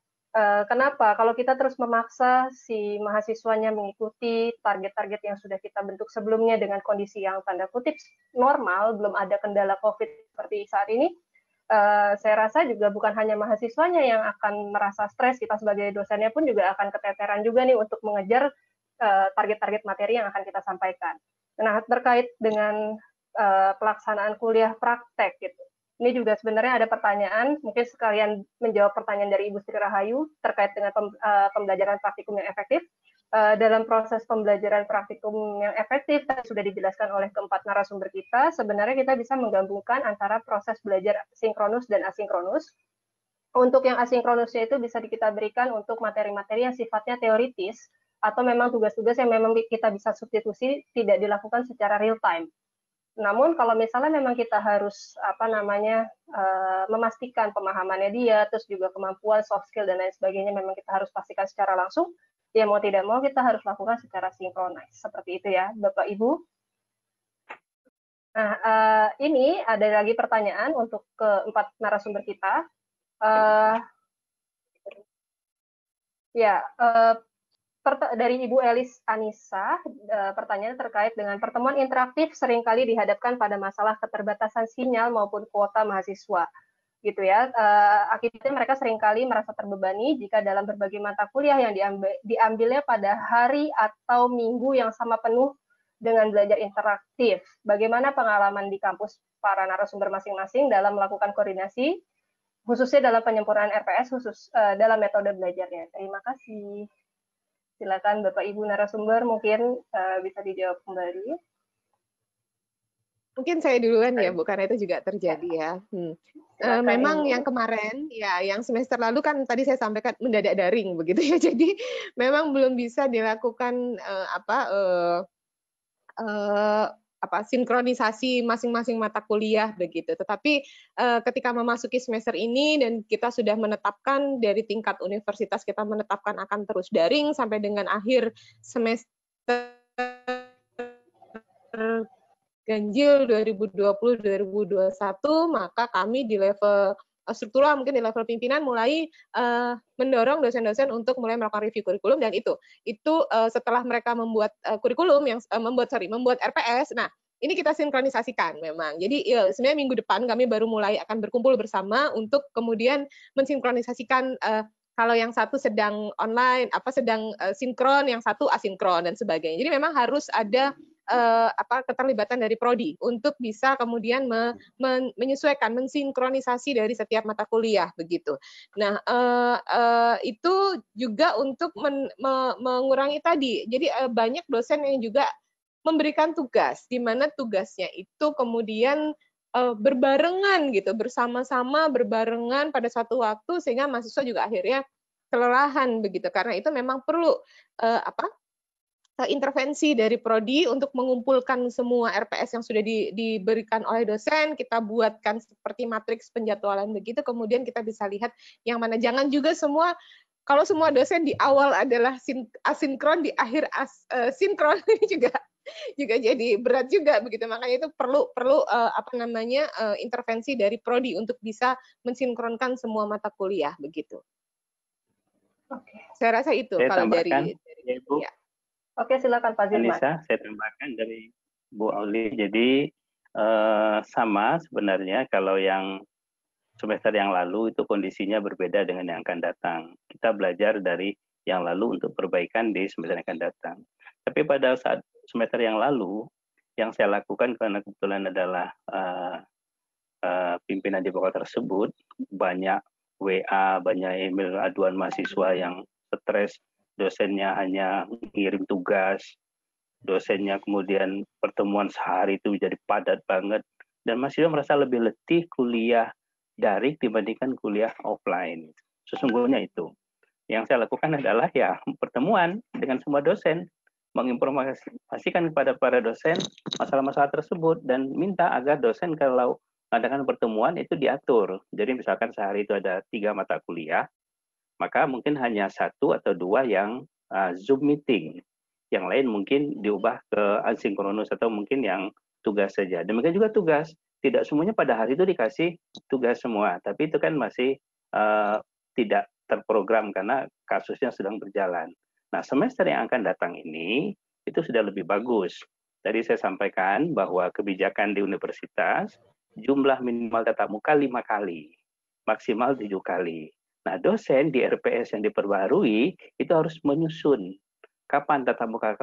kenapa kalau kita terus memaksa si mahasiswanya mengikuti target-target yang sudah kita bentuk sebelumnya dengan kondisi yang tanda kutip normal, belum ada kendala COVID seperti saat ini, saya rasa juga bukan hanya mahasiswanya yang akan merasa stres, kita sebagai dosennya pun juga akan keteteran juga nih untuk mengejar target-target materi yang akan kita sampaikan. Nah, terkait dengan pelaksanaan kuliah praktek gitu. Ini juga sebenarnya ada pertanyaan, mungkin sekalian menjawab pertanyaan dari Ibu Sri Rahayu terkait dengan pembelajaran praktikum yang efektif. dalam proses pembelajaran praktikum yang efektif sudah dijelaskan oleh keempat narasumber kita, sebenarnya kita bisa menggabungkan antara proses belajar sinkronus dan asinkronus. Untuk yang asinkronusnya itu bisa kita berikan untuk materi-materi yang sifatnya teoritis atau memang tugas-tugas yang memang kita bisa substitusi tidak dilakukan secara real time. Namun kalau misalnya memang kita harus memastikan pemahamannya dia, terus juga kemampuan soft skill dan lain sebagainya memang kita harus pastikan secara langsung, ya mau tidak mau kita harus lakukan secara sinkronis. Seperti itu ya, Bapak Ibu. Nah, ini ada lagi pertanyaan untuk keempat narasumber kita. Dari Ibu Elis Anissa, pertanyaan terkait dengan pertemuan interaktif seringkali dihadapkan pada masalah keterbatasan sinyal maupun kuota mahasiswa, gitu ya. Akibatnya mereka seringkali merasa terbebani jika dalam berbagai mata kuliah yang diambilnya pada hari atau minggu yang sama penuh dengan belajar interaktif. Bagaimana pengalaman di kampus para narasumber masing-masing dalam melakukan koordinasi, khususnya dalam penyempurnaan RPS khusus dalam metode belajarnya? Terima kasih. Silakan Bapak Ibu narasumber mungkin bisa dijawab kembali.
Mungkin saya duluan ya, Bu, karena itu juga terjadi ya. Memang yang kemarin, ya, yang semester lalu kan tadi saya sampaikan mendadak daring begitu ya. Jadi memang belum bisa dilakukan sinkronisasi masing-masing mata kuliah begitu. Tetapi ketika memasuki semester ini dan kita sudah menetapkan dari tingkat universitas kita menetapkan akan terus daring sampai dengan akhir semester ganjil 2020-2021, maka kami di level struktural mungkin di level pimpinan mulai mendorong dosen-dosen untuk mulai melakukan review kurikulum, dan itu setelah mereka membuat kurikulum yang membuat RPS. Nah, ini kita sinkronisasikan memang. Jadi ya, sebenarnya minggu depan kami baru mulai akan berkumpul bersama untuk kemudian mensinkronisasikan kalau yang satu sedang online, sedang sinkron, yang satu asinkron dan sebagainya. Jadi memang harus ada keterlibatan dari prodi untuk bisa kemudian menyesuaikan, mensinkronisasi dari setiap mata kuliah begitu. Nah, itu juga untuk mengurangi tadi. Jadi banyak dosen yang juga memberikan tugas, di mana tugasnya itu kemudian berbarengan gitu, bersama-sama berbarengan pada satu waktu, sehingga mahasiswa juga akhirnya kelelahan begitu. Karena itu memang perlu intervensi dari prodi untuk mengumpulkan semua RPS yang sudah diberikan oleh dosen, kita buatkan seperti matriks penjadwalan begitu, kemudian kita bisa lihat yang mana. Jangan juga kalau semua dosen di awal adalah asinkron, di akhir sinkron, ini juga jadi berat juga begitu. Makanya itu perlu intervensi dari prodi untuk bisa mensinkronkan semua mata kuliah begitu. Oke, saya rasa itu kalau dari Ibu. Ya.
Oke, silakan Pak Zirman.
Anissa, saya tambahkan dari Bu Auli. Jadi sama sebenarnya kalau yang semester yang lalu itu kondisinya berbeda dengan yang akan datang. Kita belajar dari yang lalu untuk perbaikan di semester yang akan datang. Tapi pada saat semester yang lalu, yang saya lakukan karena kebetulan adalah pimpinan di bawah tersebut, banyak WA, banyak email aduan mahasiswa yang stres, dosennya hanya ngirim tugas, dosennya kemudian pertemuan sehari itu jadi padat banget, dan mahasiswa merasa lebih letih kuliah daring dibandingkan kuliah offline. Sesungguhnya itu. Yang saya lakukan adalah ya pertemuan dengan semua dosen, menginformasikan kepada para dosen masalah-masalah tersebut, dan minta agar dosen kalau mengadakan pertemuan itu diatur. Jadi misalkan sehari itu ada 3 mata kuliah, maka mungkin hanya 1 atau 2 yang Zoom meeting. Yang lain mungkin diubah ke asinkronus atau mungkin yang tugas saja. Demikian juga tugas. Tidak semuanya pada hari itu dikasih tugas semua. Tapi itu kan masih tidak terprogram karena kasusnya sedang berjalan. Nah, semester yang akan datang ini itu sudah lebih bagus. Tadi saya sampaikan bahwa kebijakan di universitas jumlah minimal tatap muka 5 kali, maksimal 7 kali. Nah, dosen di RPS yang diperbarui itu harus menyusun kapan tatap muka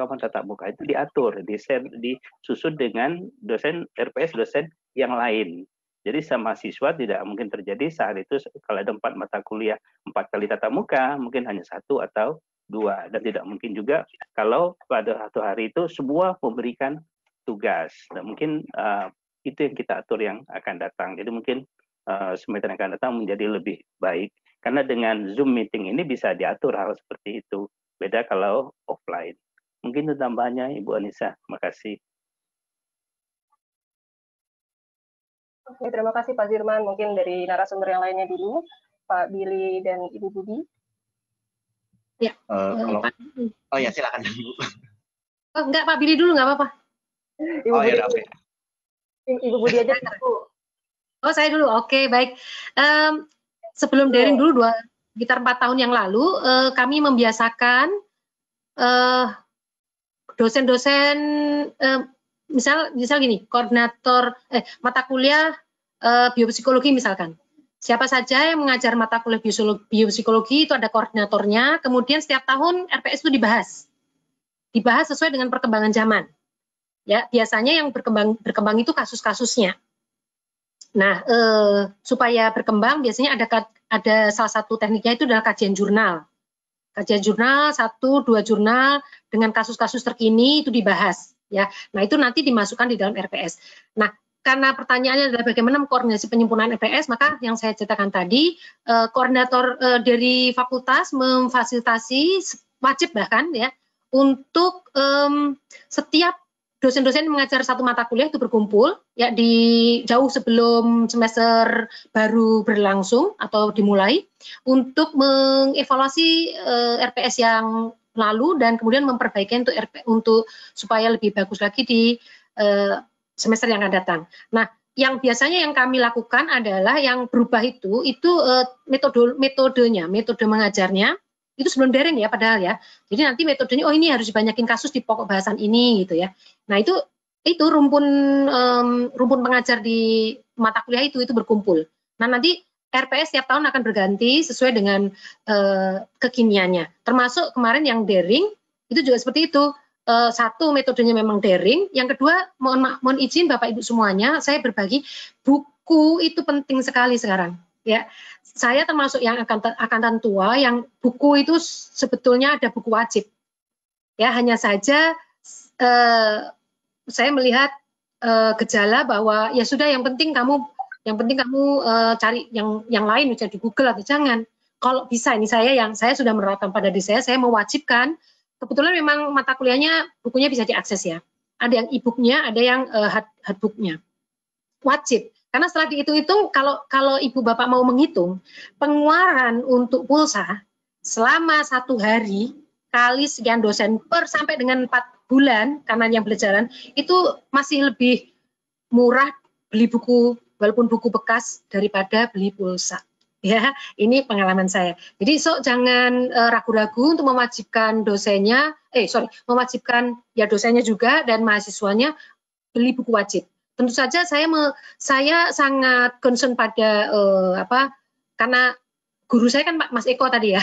itu diatur, disusun dengan dosen RPS, dosen yang lain. Jadi sama siswa tidak mungkin terjadi saat itu kalau ada 4 mata kuliah 4 kali tatap muka, mungkin hanya 1 atau 2. Dan tidak mungkin juga kalau pada satu hari itu semua memberikan tugas. Dan mungkin itu yang kita atur yang akan datang. Jadi mungkin semester yang akan datang menjadi lebih baik. Karena dengan Zoom meeting ini bisa diatur hal seperti itu. Beda kalau offline. Mungkin itu tambahannya Ibu Anissa. Terima kasih.
Oke, terima kasih Pak Zirman. Mungkin dari narasumber yang lainnya dulu, Pak Billy dan Ibu Budi.
Ya.
Oh ya, silakan dulu.
Oh, enggak, Pak Billy dulu, nggak apa-apa.
Ibu Budi,
oke.
Ibu Budi aja dulu.
Oh, saya dulu. Oke, baik. Sebelum daring dulu, sekitar 4 tahun yang lalu, kami membiasakan dosen-dosen, misal gini, koordinator mata kuliah biopsikologi misalkan. Siapa saja yang mengajar mata kuliah biopsikologi itu ada koordinatornya, kemudian setiap tahun RPS itu dibahas sesuai dengan perkembangan zaman. Ya, biasanya yang berkembang itu kasus-kasusnya. Nah, supaya berkembang biasanya ada salah satu tekniknya itu adalah kajian jurnal. Kajian jurnal 1-2 jurnal dengan kasus-kasus terkini itu dibahas, ya. Nah, itu nanti dimasukkan di dalam RPS. Nah, karena pertanyaannya adalah bagaimana koordinasi penyempurnaan RPS, maka yang saya ceritakan tadi, koordinator dari fakultas memfasilitasi wajib bahkan ya untuk setiap dosen-dosen mengajar satu mata kuliah itu berkumpul ya di jauh sebelum semester baru berlangsung atau dimulai untuk mengevaluasi RPS yang lalu dan kemudian memperbaiki untuk supaya lebih bagus lagi di semester yang akan datang. Nah, yang biasanya yang kami lakukan adalah yang berubah itu metode mengajarnya itu sebelum daring ya padahal ya. Jadi nanti metodenya ini harus dibanyakin kasus di pokok bahasan ini gitu ya. Nah, itu rumpun pengajar di mata kuliah itu berkumpul. Nah, nanti RPS setiap tahun akan berganti sesuai dengan kekiniannya. Termasuk kemarin yang daring itu juga seperti itu. Satu, metodenya memang daring. Yang kedua, mohon izin Bapak Ibu semuanya, saya berbagi buku itu penting sekali sekarang. Ya, saya termasuk yang akan tua, yang buku itu sebetulnya ada buku wajib. Ya, hanya saja saya melihat gejala bahwa ya sudah yang penting kamu cari yang lain bisa di Google atau jangan. Kalau bisa ini saya sudah menerapkan pada diri saya mewajibkan. Kebetulan memang mata kuliahnya bukunya bisa diakses ya. Ada yang e-booknya, ada yang hardbooknya. Wajib. Karena setelah dihitung-hitung, kalau ibu bapak mau menghitung, pengeluaran untuk pulsa selama 1 hari kali sekian dosen per sampai dengan 4 bulan karena yang belajaran itu masih lebih murah beli buku walaupun buku bekas daripada beli pulsa. Ya, ini pengalaman saya. Jadi jangan ragu-ragu untuk mewajibkan dosennya, mewajibkan ya dosennya juga dan mahasiswanya beli buku wajib. Tentu saja saya sangat concern pada karena guru saya kan Mas Eko tadi ya.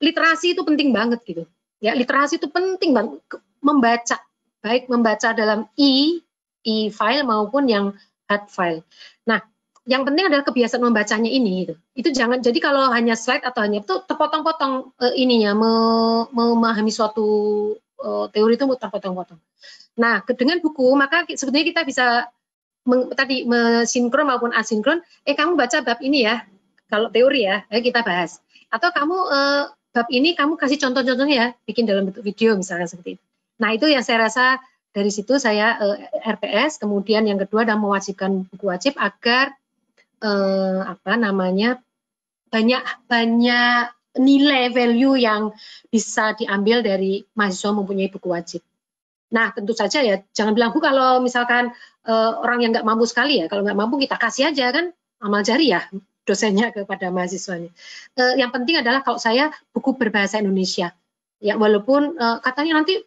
Literasi itu penting banget gitu. Ya, literasi itu penting banget membaca, baik membaca dalam e-file maupun yang hard file. Nah, yang penting adalah kebiasaan membacanya ini gitu. Itu jangan jadi kalau hanya slide atau hanya itu terpotong-potong memahami suatu teori itu terpotong-potong. Nah, dengan buku maka sebetulnya kita bisa sinkron maupun asinkron. Kamu baca bab ini ya. Kalau teori ya, kita bahas. Atau kamu bab ini kamu kasih contoh-contohnya ya, bikin dalam bentuk video misalnya seperti itu. Nah, itu yang saya rasa dari situ saya RPS, kemudian yang kedua adalah mewajibkan buku wajib agar banyak nilai value yang bisa diambil dari mahasiswa mempunyai buku wajib. Nah, tentu saja ya jangan bilang Bu kalau misalkan orang yang nggak mampu sekali ya, kalau nggak mampu kita kasih aja kan amal jariah dosennya kepada mahasiswanya. Yang penting adalah kalau saya buku berbahasa Indonesia. Ya walaupun katanya nanti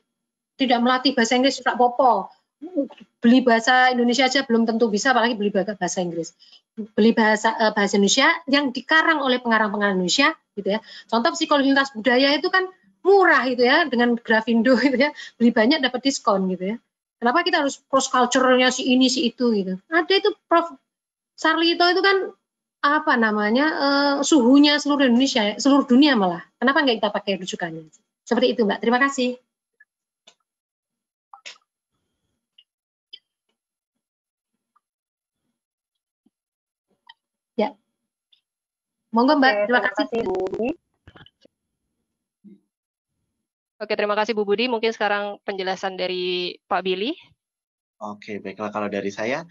tidak melatih bahasa Inggris tidak apa-apa. Beli bahasa Indonesia aja belum tentu bisa, apalagi beli bahasa Inggris. Beli bahasa Indonesia yang dikarang oleh pengarang-pengarang Indonesia, gitu ya. Contoh psikologi lintas budaya itu kan murah gitu ya, dengan Grafindo gitu ya, beli banyak dapat diskon gitu ya. Kenapa kita harus cross culture-nya si ini si itu gitu? Ada itu Prof. Sarlito itu kan suhunya seluruh Indonesia, seluruh dunia malah. Kenapa nggak kita pakai rujukannya? Seperti itu, Mbak. Terima kasih. Ya. Monggo, Mbak.
Oke,
Terima kasih.
Bu Budi.
Oke, terima kasih Bu Budi. Mungkin sekarang penjelasan dari Pak Billy.
Oke, baiklah kalau dari saya,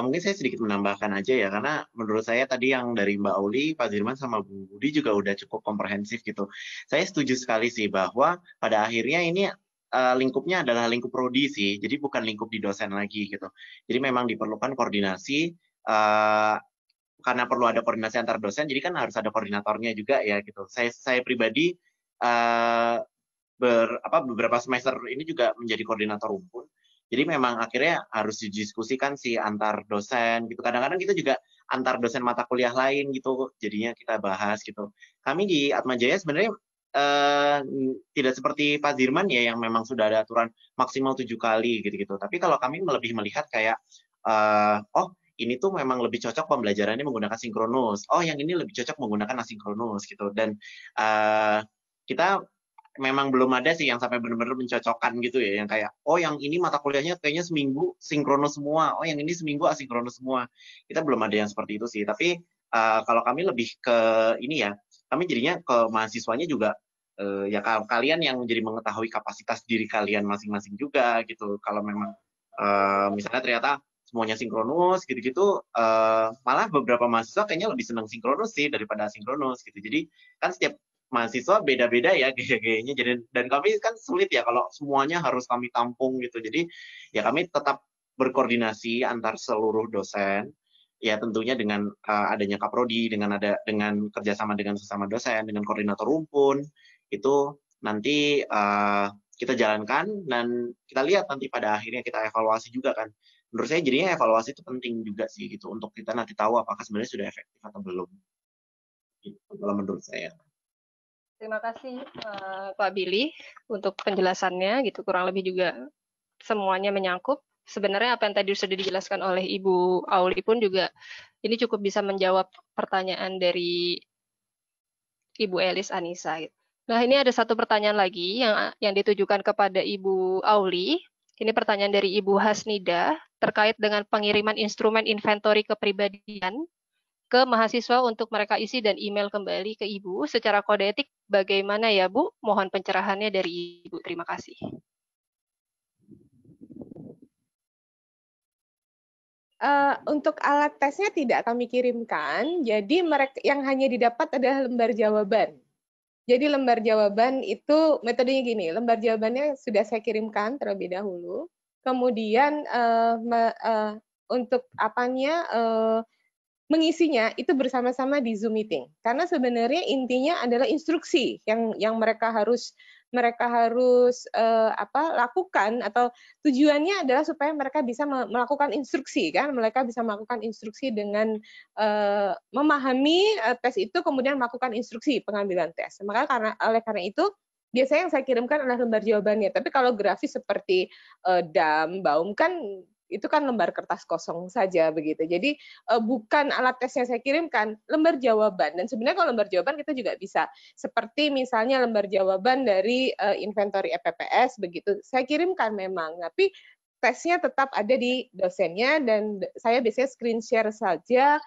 mungkin saya sedikit menambahkan aja ya, karena menurut saya tadi yang dari Mbak Auli, Pak Zirman, sama Bu Budi juga udah cukup komprehensif gitu. Saya setuju sekali sih bahwa pada akhirnya ini lingkupnya adalah lingkup prodi sih, jadi bukan lingkup di dosen lagi gitu. Jadi memang diperlukan koordinasi, karena perlu ada koordinasi antar dosen, jadi kan harus ada koordinatornya juga ya gitu. Saya pribadi beberapa semester ini juga menjadi koordinator rumpun. Jadi memang akhirnya harus didiskusikan sih antar dosen gitu. Kadang-kadang kita juga antar dosen mata kuliah lain gitu, jadinya kita bahas gitu. Kami di Atmajaya sebenarnya tidak seperti Pak Zirman ya yang memang sudah ada aturan maksimal 7 kali gitu-gitu. Tapi kalau kami lebih melihat kayak oh ini tuh memang lebih cocok pembelajarannya menggunakan sinkronus. Oh yang ini lebih cocok menggunakan asinkronus gitu. Dan kita memang belum ada sih yang sampai benar-benar mencocokkan gitu ya, yang kayak oh yang ini mata kuliahnya kayaknya seminggu sinkronus semua, oh yang ini seminggu asinkronus semua. Kita belum ada yang seperti itu sih. Tapi kalau kami lebih ke ini ya, kami jadinya ke mahasiswanya juga ya kalian yang jadi mengetahui kapasitas diri kalian masing-masing juga gitu. Kalau memang misalnya ternyata semuanya sinkronus gitu-gitu, malah beberapa mahasiswa kayaknya lebih senang sinkronus sih daripada asinkronus gitu. Jadi kan setiap mahasiswa beda-beda ya gaya-gayanya, jadi dan kami kan sulit ya kalau semuanya harus kami tampung gitu. Jadi ya kami tetap berkoordinasi antar seluruh dosen ya, tentunya dengan adanya kaprodi, dengan kerjasama dengan sesama dosen, dengan koordinator rumpun itu nanti kita jalankan dan kita lihat nanti pada akhirnya kita evaluasi juga kan. Menurut saya jadinya evaluasi itu penting juga sih gitu untuk kita nanti tahu apakah sebenarnya sudah efektif atau belum. Gitu, kalau menurut saya.
Terima kasih Pak Billy untuk penjelasannya gitu, kurang lebih juga semuanya menyangkut. Sebenarnya apa yang tadi sudah dijelaskan oleh Ibu Auli pun juga ini cukup bisa menjawab pertanyaan dari Ibu Elis Anissa. Nah, ini ada satu pertanyaan lagi yang ditujukan kepada Ibu Auli. Ini pertanyaan dari Ibu Hasnida terkait dengan pengiriman instrumen inventory kepribadian ke mahasiswa untuk mereka isi dan email kembali ke Ibu secara kode etik. Bagaimana ya Bu? Mohon pencerahannya dari Ibu. Terima kasih.
Untuk alat tesnya tidak kami kirimkan, jadi mereka yang hanya didapat adalah lembar jawaban. Jadi lembar jawaban itu metodenya gini, lembar jawabannya sudah saya kirimkan terlebih dahulu, kemudian untuk mengisinya itu bersama-sama di Zoom meeting. Karena sebenarnya intinya adalah instruksi yang mereka harus lakukan, atau tujuannya adalah supaya mereka bisa melakukan instruksi kan, mereka bisa melakukan instruksi dengan memahami tes itu, kemudian melakukan instruksi pengambilan tes. Maka oleh karena itu biasanya yang saya kirimkan adalah lembar jawabannya. Tapi kalau grafis seperti DAM, BAUM kan itu kan lembar kertas kosong saja begitu. Jadi bukan alat tes yang saya kirimkan, lembar jawaban. Dan sebenarnya kalau lembar jawaban kita juga bisa seperti misalnya lembar jawaban dari inventory EPPS begitu. Saya kirimkan memang, tapi tesnya tetap ada di dosennya dan saya biasanya screen share saja.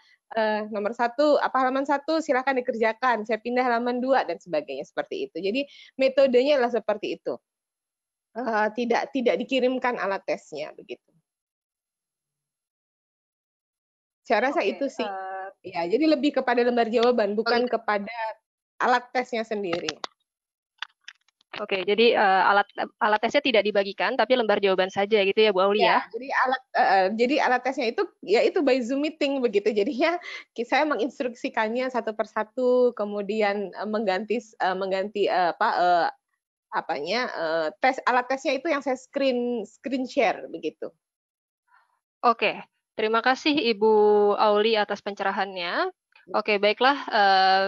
Nomor 1, halaman 1 silakan dikerjakan, saya pindah halaman 2 dan sebagainya seperti itu. Jadi metodenya adalah seperti itu. Tidak dikirimkan alat tesnya begitu. Saya rasa itu sih. Ya, jadi lebih kepada lembar jawaban, bukan kepada alat tesnya sendiri.
Oke, jadi alat tesnya tidak dibagikan, tapi lembar jawaban saja gitu ya Bu Auli ya?
Jadi alat tesnya itu ya itu by Zoom meeting begitu. Jadinya saya menginstruksikannya satu persatu, kemudian mengganti alat tesnya itu yang saya screen share begitu.
Oke, terima kasih Ibu Auli atas pencerahannya. Oke, baiklah.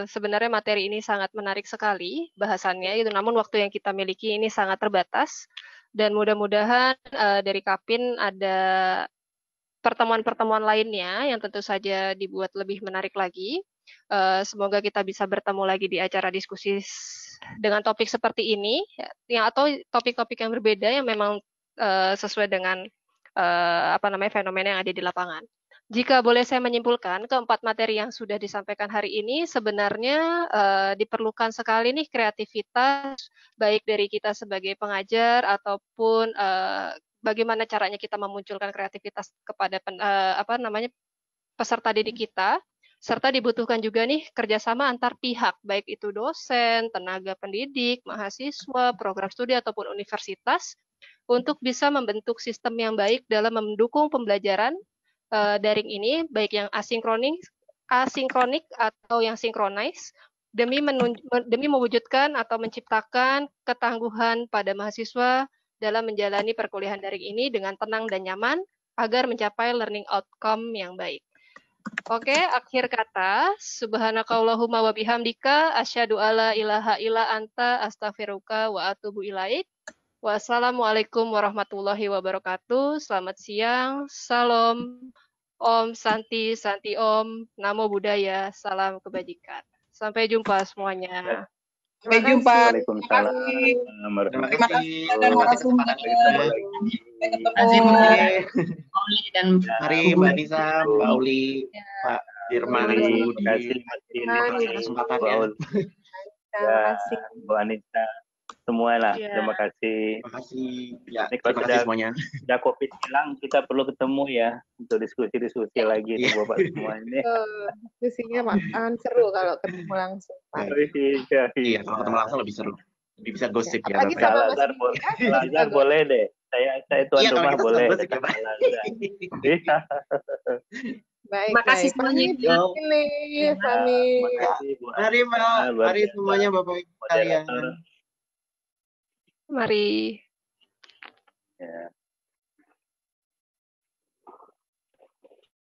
Sebenarnya materi ini sangat menarik sekali bahasannya, itu namun waktu yang kita miliki ini sangat terbatas. Dan mudah-mudahan dari Kapin ada pertemuan-pertemuan lainnya yang tentu saja dibuat lebih menarik lagi. Semoga kita bisa bertemu lagi di acara diskusi dengan topik seperti ini, yang atau topik-topik yang berbeda yang memang sesuai dengan fenomena yang ada di lapangan. Jika boleh saya menyimpulkan, keempat materi yang sudah disampaikan hari ini sebenarnya diperlukan sekali nih kreativitas, baik dari kita sebagai pengajar ataupun bagaimana caranya kita memunculkan kreativitas kepada peserta didik kita, serta dibutuhkan juga nih kerjasama antar pihak, baik itu dosen, tenaga pendidik, mahasiswa, program studi ataupun universitas, untuk bisa membentuk sistem yang baik dalam mendukung pembelajaran daring ini, baik yang asinkronik atau yang sinkronis, demi mewujudkan atau menciptakan ketangguhan pada mahasiswa dalam menjalani perkuliahan daring ini dengan tenang dan nyaman, agar mencapai learning outcome yang baik. Oke, akhir kata, subhanakallahumma wa bihamdika, asyhadu alla ilaha illa anta, astaghfiruka wa atubu ilaik. Wassalamualaikum warahmatullahi wabarakatuh. Selamat siang. Salam. Om Santi, Santi Om. Namo Buddhaya. Salam kebajikan. Sampai jumpa semuanya.
Sampai jumpa.
Waalaikumsalam.
Terima kasih.
Terima kasih.
Terima kasih.
Dan
Mari Mbak Nisa, Mbak Uli, Pak Firman,
Terima
Budi.
kasih Mas Dini,
Kesempatannya.
ya, Bu Anita, semua lah.
Ya.
Terima kasih.
Terima kasih. Ya,
Ini kalau
terima kasih semuanya.
Sudah COVID hilang, kita perlu ketemu ya untuk diskusi-diskusi lagi nih
Iya.
Bapak semua ini.
Diskusinya akan seru kalau ketemu langsung, Pak.
Iya, kalau ketemu langsung lebih seru. Lebih bisa gosip ya.
Apalagi
Bapak.
sama Mas
Al-Azhar
Didi ya,
Al-Azhar boleh deh. Saya tuan
Iya, kalau
rumah
kita
boleh.
suka gosip ya,
tetap
Pak.
Al-Azhar. Iya.
Baik,
Terima kasih
baik.
semuanya.
Pamit ini, pamit.
Terima kasih Bu
Mari Mbak,
Anita, luar
mari
biasa.
semuanya Bapak Ibu sekalian.
Moderator.
Mari.
Ya.